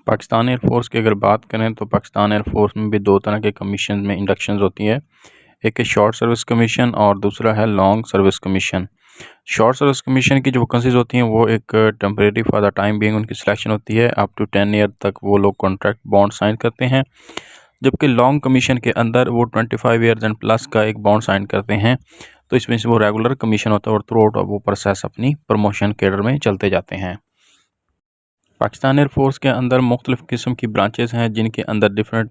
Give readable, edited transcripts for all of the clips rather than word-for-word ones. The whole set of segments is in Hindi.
पाकिस्तान एयरफोर्स की अगर बात करें तो पाकिस्तान एयरफोर्स में भी दो तरह के कमीशन में इंडक्शन होती है। एक है शॉर्ट सर्विस कमीशन और दूसरा है long service commission. Short service commission की जो वैकेंसीज होती हैं वो एक temporary for the time being उनकी सिलेक्शन होती है। अप टू 10 ईयर तक वो लोग कॉन्ट्रैक्ट बॉन्ड साइन करते हैं, जबकि लॉन्ग कमीशन के अंदर वो 25 ईयर्स एंड प्लस का एक बॉन्ड साइन करते हैं। तो इसमें से वो रेगुलर कमीशन होता है और थ्रू आउट वो प्रोसेस अपनी प्रमोशन कैडर में चलते जाते हैं। पाकिस्तान एयरफोर्स के अंदर मुख्तलिफ़ किस्म की ब्रांचेस हैं जिनके अंदर डिफरेंट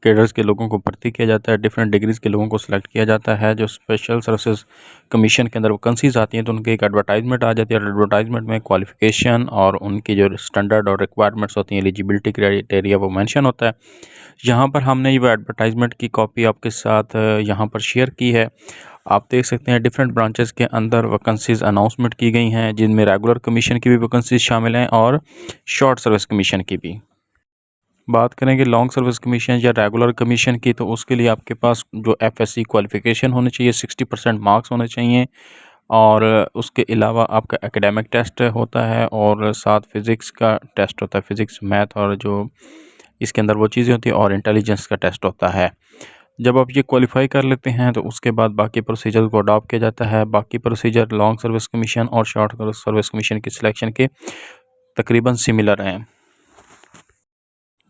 कैडर्स के लोगों को भर्ती किया जाता है, डिफरेंट डिग्रीज़ के लोगों को सिलेक्ट किया जाता है। जो स्पेशल सर्विसेज कमीशन के अंदर वैकेंसीज आती हैं तो उनकी एक एडवर्टाइजमेंट आ जाती है और एडवर्टाइजमेंट में क्वालिफ़िकेशन और उनकी जो स्टैंडर्ड और रिक्वायरमेंट्स होती हैं, एलिजिबिलिटी क्राइटेरिया वो मेंशन होता है। यहाँ पर हमने ये एडवर्टाइजमेंट की कॉपी आपके साथ यहाँ पर शेयर की है। आप देख सकते हैं डिफरेंट ब्रांचेस के अंदर वैकेंसीज अनाउंसमेंट की गई हैं, जिनमें रेगुलर कमीशन की भी वैकेंसीज शामिल हैं और शॉर्ट सर्विस कमीशन की भी। बात करेंगे लॉन्ग सर्विस कमीशन या रेगुलर कमीशन की, तो उसके लिए आपके पास जो एफएससी क्वालिफ़िकेशन होनी चाहिए, 60% मार्क्स होने चाहिए और उसके अलावा आपका एकेडमिक टेस्ट होता है और साथ फिज़िक्स का टेस्ट होता है, फिज़िक्स मैथ और जो इसके अंदर वो चीज़ें होती हैं और इंटेलिजेंस का टेस्ट होता है। जब आप ये क्वालिफ़ाई कर लेते हैं तो उसके बाद बाकी प्रोसीजर को अडॉप्ट किया जाता है। बाकी प्रोसीजर लॉन्ग सर्विस कमीशन और शॉर्ट सर्विस कमीशन की सिलेक्शन के तकरीबन सिमिलर हैं।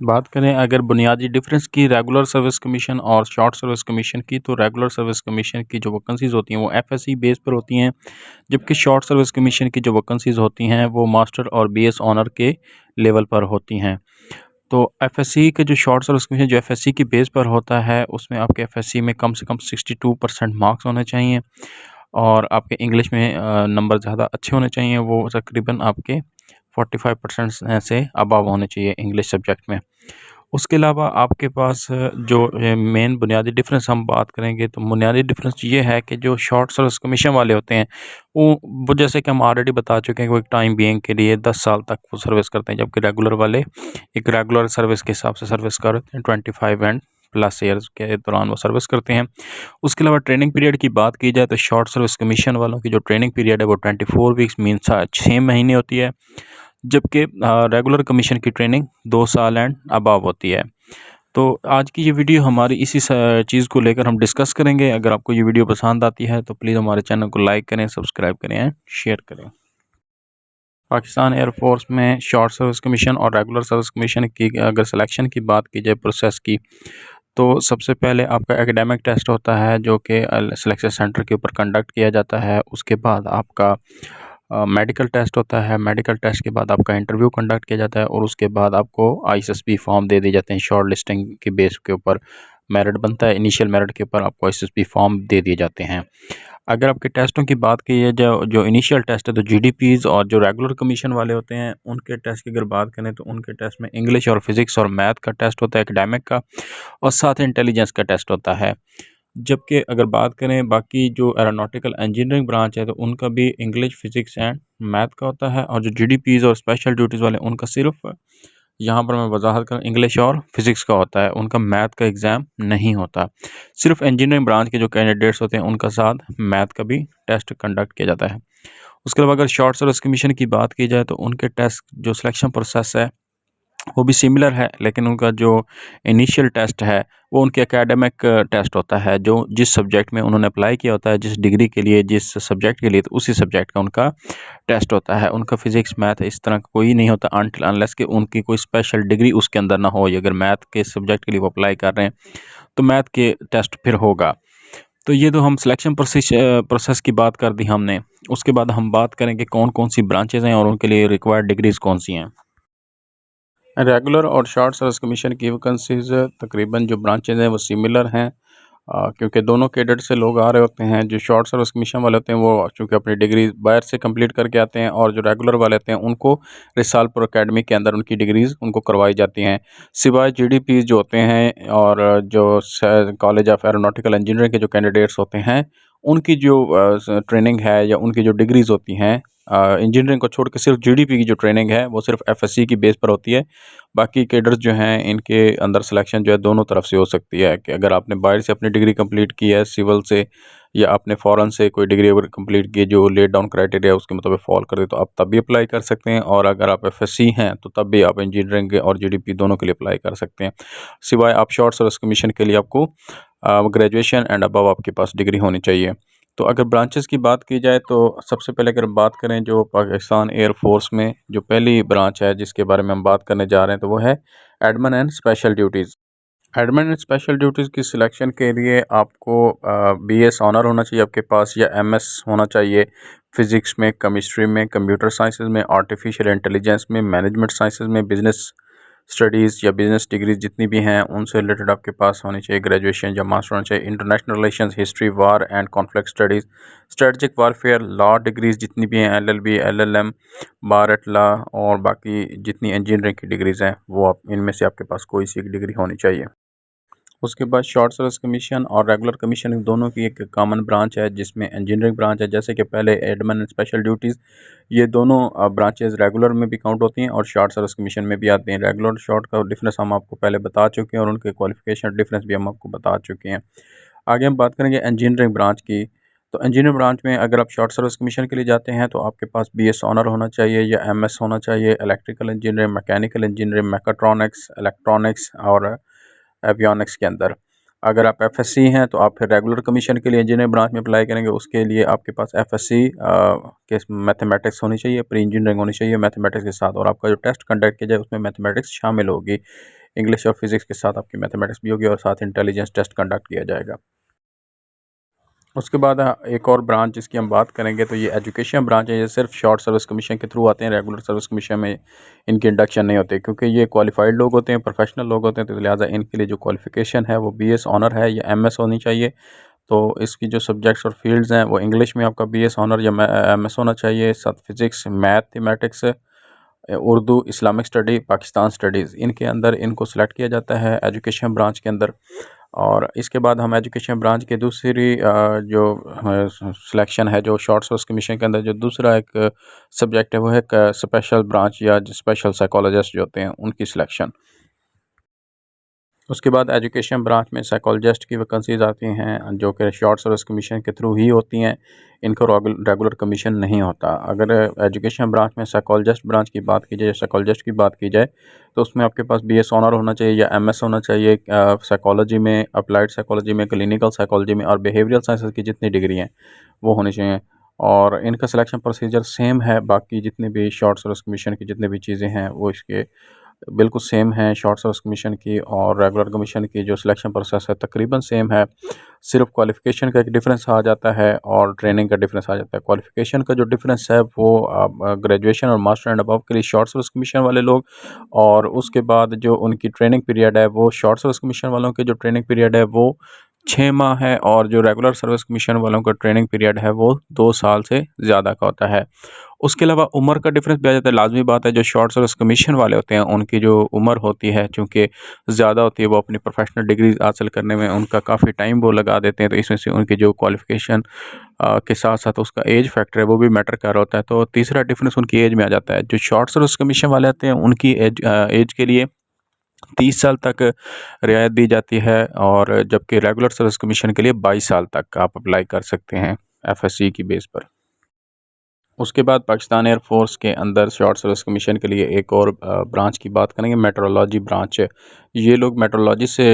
बात करें अगर बुनियादी डिफरेंस की रेगुलर सर्विस कमीशन और शॉर्ट सर्विस कमीशन की, तो रेगुलर सर्विस कमीशन की जो वैकेंसीज़ होती हैं वो एफएससी बेस पर होती हैं, जबकि शॉर्ट सर्विस कमीशन की जो वैकेंसीज़ होती हैं वो मास्टर और बीएस ऑनर के लेवल पर होती हैं। तो एफएससी के जो शॉर्ट सर्विस कमीशन जो एफएससी की बेस पर होता है उसमें आपके एफएससी में कम से कम 62% मार्क्स होने चाहिए और आपके इंग्लिश में नंबर ज़्यादा अच्छे होने चाहिए, वो तकरीबन आपके 45% से अबव होने चाहिए इंग्लिश सब्जेक्ट में। उसके अलावा आपके पास जो मेन बुनियादी डिफरेंस हम बात करेंगे तो बुनियादी डिफरेंस ये है कि जो शॉर्ट सर्विस कमीशन वाले होते हैं वो जैसे कि हम ऑलरेडी बता चुके हैं कि वो एक टाइम बीइंग के लिए 10 साल तक वो सर्विस करते हैं, जबकि रेगुलर वाले एक रेगुलर सर्विस के हिसाब से सर्विस करते हैं, 25 एंड प्लस ईयर्स के दौरान वो सर्विस करते हैं। उसके अलावा ट्रेनिंग पीरियड की बात की जाए तो शॉर्ट सर्विस कमीशन वालों की जो ट्रेनिंग पीरियड है वो 24 वीक्स मीन्स 6 महीने होती है, जबकि रेगुलर कमीशन की ट्रेनिंग 2 साल एंड अबव होती है। तो आज की ये वीडियो हमारी इसी चीज़ को लेकर हम डिस्कस करेंगे। अगर आपको ये वीडियो पसंद आती है तो प्लीज़ हमारे चैनल को लाइक करें, सब्सक्राइब करें एंड शेयर करें। पाकिस्तान एयरफोर्स में शॉर्ट सर्विस कमीशन और रेगुलर सर्विस कमीशन की अगर सिलेक्शन की बात की जाए प्रोसेस की, तो सबसे पहले आपका एकेडमिक टेस्ट होता है जो कि सिलेक्शन सेंटर के ऊपर कंडक्ट किया जाता है। उसके बाद आपका मेडिकल टेस्ट होता है, मेडिकल टेस्ट के बाद आपका इंटरव्यू कंडक्ट किया जाता है और उसके बाद आपको आईएसएसबी फॉर्म दे दिए जाते हैं। शॉर्ट लिस्टिंग के बेस के ऊपर मेरिट बनता है, इनिशियल मेरिट के ऊपर आपको आईएसएसबी फॉर्म दे दिए जाते हैं। अगर आपके टेस्टों की बात की जाए, जो जो इनिशियल टेस्ट है तो जीडीपीज़ और जो रेगुलर कमीशन वाले होते हैं उनके टेस्ट की अगर बात करें तो उनके टेस्ट में इंग्लिश और फिज़िक्स और मैथ का टेस्ट होता है एकेडमिक का, और साथ इंटेलिजेंस का टेस्ट होता है। जबकि अगर बात करें बाकी जो एरोनॉटिकल इंजीनियरिंग ब्रांच है तो उनका भी इंग्लिश, फिज़िक्स एंड मैथ का होता है, और जो जीडीपीज़ और स्पेशल ड्यूटीज़ वाले उनका सिर्फ यहाँ पर मैं वजाहत करूँ इंग्लिश और फिज़िक्स का होता है, उनका मैथ का एग्ज़ाम नहीं होता। सिर्फ इंजीनियरिंग ब्रांच के जो कैंडिडेट्स होते हैं उनका साथ मैथ का भी टेस्ट कंडक्ट किया जाता है। उसके अलावा अगर शॉर्ट सर्विस कमीशन की बात की जाए तो उनके टेस्ट जो सिलेक्शन प्रोसेस है वो भी सिमिलर है, लेकिन उनका जो इनिशियल टेस्ट है वो उनके एकेडमिक टेस्ट होता है, जो जिस सब्जेक्ट में उन्होंने अप्लाई किया होता है, जिस डिग्री के लिए, जिस सब्जेक्ट के लिए, तो उसी सब्जेक्ट का उनका टेस्ट होता है। उनका फिज़िक्स मैथ इस तरह का कोई नहीं होता अनटिल अनलेस कि उनकी कोई स्पेशल डिग्री उसके अंदर ना हो। अगर मैथ के सब्जेक्ट के लिए वो अप्लाई कर रहे हैं तो मैथ के टेस्ट फिर होगा। तो ये तो हम सिलेक्शन प्रोसेस की बात कर दी हमने। उसके बाद हम बात करेंगे कौन कौन सी ब्रांचेज़ हैं और उनके लिए रिक्वायर्ड डिग्रीज़ कौन सी हैं। रेगुलर और शॉर्ट सर्विस कमीशन की वैकेंसीज़ तकरीबन जो ब्रांचेज़ हैं वो सिमिलर हैं, क्योंकि दोनों कैडेट से लोग आ रहे होते हैं। जो शॉर्ट सर्विस कमीशन वाले होते हैं वो चूँकि अपनी डिग्री बाहर से कंप्लीट करके आते हैं, और जो रेगुलर वाले होते हैं उनको रिसालपुर अकेडमी के अंदर उनकी डिग्रीज़ उनको करवाई जाती हैं। सिवाय जीडीपी जो होते हैं और जो कॉलेज ऑफ एरोनॉटिकल इंजीनियरिंग के जो कैंडिडेट्स होते हैं उनकी जो ट्रेनिंग है या उनकी जो डिग्रीज़ होती हैं इंजीनियरिंग को छोड़ के सिर्फ जीडीपी की जो ट्रेनिंग है वो सिर्फ एफएससी की बेस पर होती है। बाकी कैडर्स जो हैं इनके अंदर सिलेक्शन जो है दोनों तरफ से हो सकती है, कि अगर आपने बाहर से अपनी डिग्री कंप्लीट की है सिविल से या आपने फ़ौरन से कोई डिग्री अगर कंप्लीट की जो लेट डाउन क्राइटेरिया उसके मुताबिक फॉल करे तो आप तब भी अप्लाई कर सकते हैं, और अगर आप एफएससी हैं तो तब भी आप इंजीनियरिंग और जीडीपी दोनों के लिए अप्लाई कर सकते हैं। सिवाय आप शॉर्ट सर्विस कमीशन के लिए आपको ग्रेजुएशन एंड अबव आपके पास डिग्री होनी चाहिए। तो अगर ब्रांचेस की बात की जाए तो सबसे पहले अगर बात करें जो पाकिस्तान एयर फोर्स में जो पहली ब्रांच है जिसके बारे में हम बात करने जा रहे हैं तो वो है admin and special duties. Admin and special duties की सिलेक्शन के लिए आपको बीएस ऑनर होना चाहिए आपके पास, या एमएस होना चाहिए फ़िज़िक्स में, केमिस्ट्री में, कंप्यूटर साइंसेज में, आर्टिफिशियल इंटेलिजेंस में, मैनेजमेंट साइंसेज में, बिज़नेस स्टडीज़ या बिज़नेस डिग्रीज जितनी भी हैं उनसे रिलेटेड आपके पास होनी चाहिए ग्रेजुएशन या मास्टर होना चाहिए। International relations, history, war and conflict studies, strategic warfare, law degrees जितनी भी हैं, एलएलबी, एलएलएम, बार एट लॉ, और बाकी जितनी इंजीनियरिंग की डिग्रीज़ हैं वो आप इनमें से आपके पास कोई सी एक डिग्री होनी चाहिए। उसके बाद शॉर्ट सर्विस कमीशन और रेगुलर कमीशन दोनों की एक कॉमन ब्रांच है जिसमें इंजीनियरिंग ब्रांच है। जैसे कि पहले एडमिन एंड स्पेशल ड्यूटीज़, ये दोनों ब्रांचेस रेगुलर में भी काउंट होती हैं और शॉर्ट सर्विस कमीशन में भी आती हैं। रेगुलर शॉर्ट का डिफरेंस हम आपको पहले बता चुके हैं और उनके क्वालिफिकेशन डिफरेंस भी हम आपको बता चुके हैं। आगे हम बात करेंगे इंजीनियरिंग ब्रांच की। तो इंजीनियरिंग ब्रांच में अगर आप शॉर्ट सर्विस कमीशन के लिए जाते हैं तो आपके पास बीएस ऑनर होना चाहिए या एमएस होना चाहिए, electrical engineering, mechanical engineering, mechatronics, electronics और एवियोनिक्स के अंदर। अगर आप एफएससी हैं तो आप फिर रेगुलर कमीशन के लिए इंजीनियरिंग ब्रांच में अप्लाई करेंगे। उसके लिए आपके पास एफएससी के मैथमेटिक्स होनी चाहिए, प्री इंजीनियरिंग होनी चाहिए मैथमेटिक्स के साथ, और आपका जो टेस्ट कंडक्ट किया जाए उसमें मैथमेटिक्स शामिल होगी। इंग्लिश और फिजिक्स के साथ आपकी मैथमेटिक्स भी होगी और साथ इंटेलिजेंस टेस्ट कंडक्ट किया जाएगा। उसके बाद एक और ब्रांच जिसकी हम बात करेंगे तो ये एजुकेशन ब्रांच है। ये सिर्फ शॉर्ट सर्विस कमीशन के थ्रू आते हैं, रेगुलर सर्विस कमीशन में इनकी इंडक्शन नहीं होती क्योंकि ये क्वालिफाइड लोग होते हैं, प्रोफेशनल लोग होते हैं, तो लिहाजा इनके लिए जो क्वालिफिकेशन है वो बीएस ऑनर है या एमएस होनी चाहिए। तो इसकी जो सब्जेक्ट्स और फील्ड्स हैं वो इंग्लिश में आपका बीएस ऑनर या एमएस होना चाहिए, साथ physics, mathematics, Urdu, Islamic study, Pakistan studies, इनके अंदर इनको सेलेक्ट किया जाता है एजुकेशन ब्रांच के अंदर। और इसके बाद हम एजुकेशन ब्रांच के दूसरी जो सिलेक्शन है जो शॉर्ट सर्विस कमीशन के अंदर जो दूसरा एक सब्जेक्ट है वो है स्पेशल ब्रांच या स्पेशल साइकोलॉजिस्ट जो होते हैं उनकी सिलेक्शन। उसके बाद एजुकेशन ब्रांच में साइकोलॉजिस्ट की वैकेंसीज आती हैं जो कि शॉर्ट सर्विस कमीशन के थ्रू ही होती हैं, इनको रेगुलर कमीशन नहीं होता। अगर एजुकेशन ब्रांच में साइकोलॉजिस्ट ब्रांच की बात की जाए, साइकोलॉजिस्ट की बात की जाए तो उसमें आपके पास बीएस ऑनर होना चाहिए या एमएस होना चाहिए साइकोलॉजी में, अप्लाइड साइकोलॉजी में, क्लिनिकल साइकोलॉजी में, और बिहेवियरल साइंसेज की जितनी डिग्री हैं वो होनी चाहिए। और इनका सिलेक्शन प्रोसीजर सेम है, बाकी जितने भी शॉर्ट सर्विस कमीशन की जितनी भी चीज़ें हैं वो इसके बिल्कुल सेम है। शॉर्ट सर्विस कमीशन की और रेगुलर कमीशन की जो सिलेक्शन प्रोसेस है तकरीबन सेम है, सिर्फ क्वालिफ़िकेशन का एक डिफरेंस आ जाता है और ट्रेनिंग का डिफरेंस आ जाता है। क्वालिफ़िकेशन का जो डिफरेंस है वो ग्रेजुएशन और मास्टर एंड अबव के लिए शॉर्ट सर्विस कमीशन वाले लोग, और उसके बाद जो उनकी ट्रेनिंग पीरियड है वो शॉर्ट सर्विस कमीशन वालों की जो ट्रेनिंग पीरियड है वो 6 माह है, और जो रेगुलर सर्विस कमीशन वालों का ट्रेनिंग पीरियड है वो 2 साल से ज़्यादा का होता है। उसके अलावा उम्र का डिफरेंस भी आ जाता है। लाज़मी बात है जो शॉर्ट सर्विस कमीशन वाले होते हैं उनकी जो उम्र होती है चूँकि ज़्यादा होती है, वो अपनी प्रोफेशनल डिग्री हासिल करने में उनका काफ़ी टाइम वो लगा देते हैं, तो इसमें से उनकी जो क्वालिफ़िकेशन के साथ-साथ उसका एज फैक्टर है वो भी मैटर कर रहा होता है। तो तीसरा डिफरेंस उनकी एज में आ जाता है। जो शॉर्ट सर्विस कमीशन वाले आते हैं उनकी एज के लिए 30 साल तक रियायत दी जाती है, और जबकि रेगुलर सर्विस कमीशन के लिए 22 साल तक आप अप्लाई कर सकते हैं एफएससी की बेस पर। उसके बाद पाकिस्तान एयर फोर्स के अंदर शॉर्ट सर्विस कमीशन के लिए एक और ब्रांच की बात करेंगे, मेट्रोलॉजी ब्रांच है। ये लोग मेट्रोलॉजी से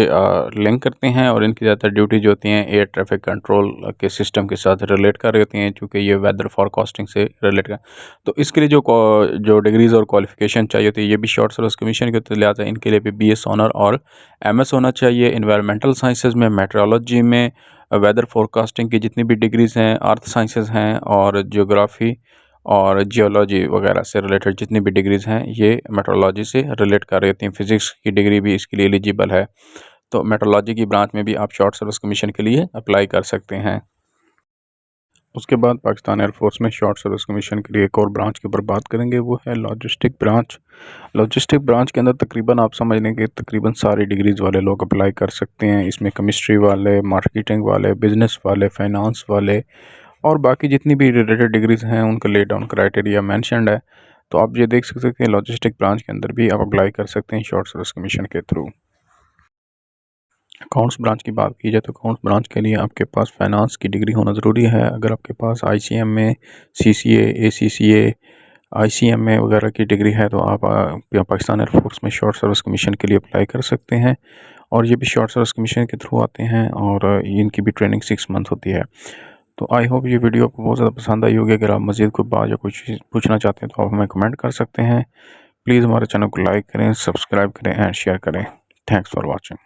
लिंक करते हैं और इनकी ज़्यादातर ड्यूटी जो होती हैं एयर ट्रैफिक कंट्रोल के सिस्टम के साथ रिलेट कर रही होती हैं, चूँकि ये वेदर फॉरकास्टिंग से रिलेट कर। तो इसके लिए जो डिग्रीज़ और क्वालिफिकेशन चाहिए होती है ये भी शॉर्ट सर्विस कमीशन के, तो लिहाजा इनके लिए भी बीएस ऑनर और एमएस होना चाहिए। इन्वायरमेंटल साइंसेज में, मेट्रोलॉजी में, वेदर फोरकास्टिंग की जितनी भी डिग्रीज़ हैं, अर्थ साइंसेज हैं, और जियोग्राफी और जियोलॉजी वगैरह से रिलेटेड जितनी भी डिग्रीज़ हैं ये मेट्रोलॉजी से रिलेट कर रही होती हैं। फ़िज़िक्स की डिग्री भी इसके लिए एलिजिबल है। तो मेट्रोलॉजी की ब्रांच में भी आप शॉर्ट सर्विस कमीशन के लिए अप्लाई कर सकते हैं। उसके बाद पाकिस्तान एयरफोर्स में शॉर्ट सर्विस कमीशन के लिए एक और ब्रांच के ऊपर बात करेंगे, वो है लॉजिस्टिक ब्रांच। लॉजिस्टिक ब्रांच के अंदर तकरीबन आप समझ लें कि तकरीबन सारी डिग्रीज़ वाले लोग अप्लाई कर सकते हैं। इसमें केमिस्ट्री वाले, मार्केटिंग वाले, बिज़नेस वाले, फाइनेंस वाले और बाकी जितनी भी रिलेटेड डिग्रीज़ हैं उनका ले डाउन क्राइटेरिया मेंशन्ड है। तो आप ये देख सकते हैं लॉजिस्टिक ब्रांच के अंदर भी आप अप्लाई कर सकते हैं शॉर्ट सर्विस कमीशन के थ्रू। अकाउंट्स ब्रांच की बात की जाए तो अकाउंट्स ब्रांच के लिए आपके पास फाइनेंस की डिग्री होना ज़रूरी है। अगर आपके पास ICMA, CCA, ACCA, ICMA वगैरह की डिग्री है तो आप पाकिस्तान एयरफोर्स में शॉर्ट सर्विस कमीशन के लिए अप्लाई कर सकते हैं, और ये भी शॉर्ट सर्विस कमीशन के थ्रू आते हैं, और इनकी भी ट्रेनिंग 6 मंथ होती है। तो आई होप ये वीडियो आपको बहुत ज़्यादा पसंद आई होगी। अगर आप मज़ीद कोई बात या कुछ पूछना चाहते हैं तो आप हमें कमेंट कर सकते हैं। प्लीज़ हमारे चैनल को लाइक करें, सब्सक्राइब करें एंड शेयर करें। Thanks for watching.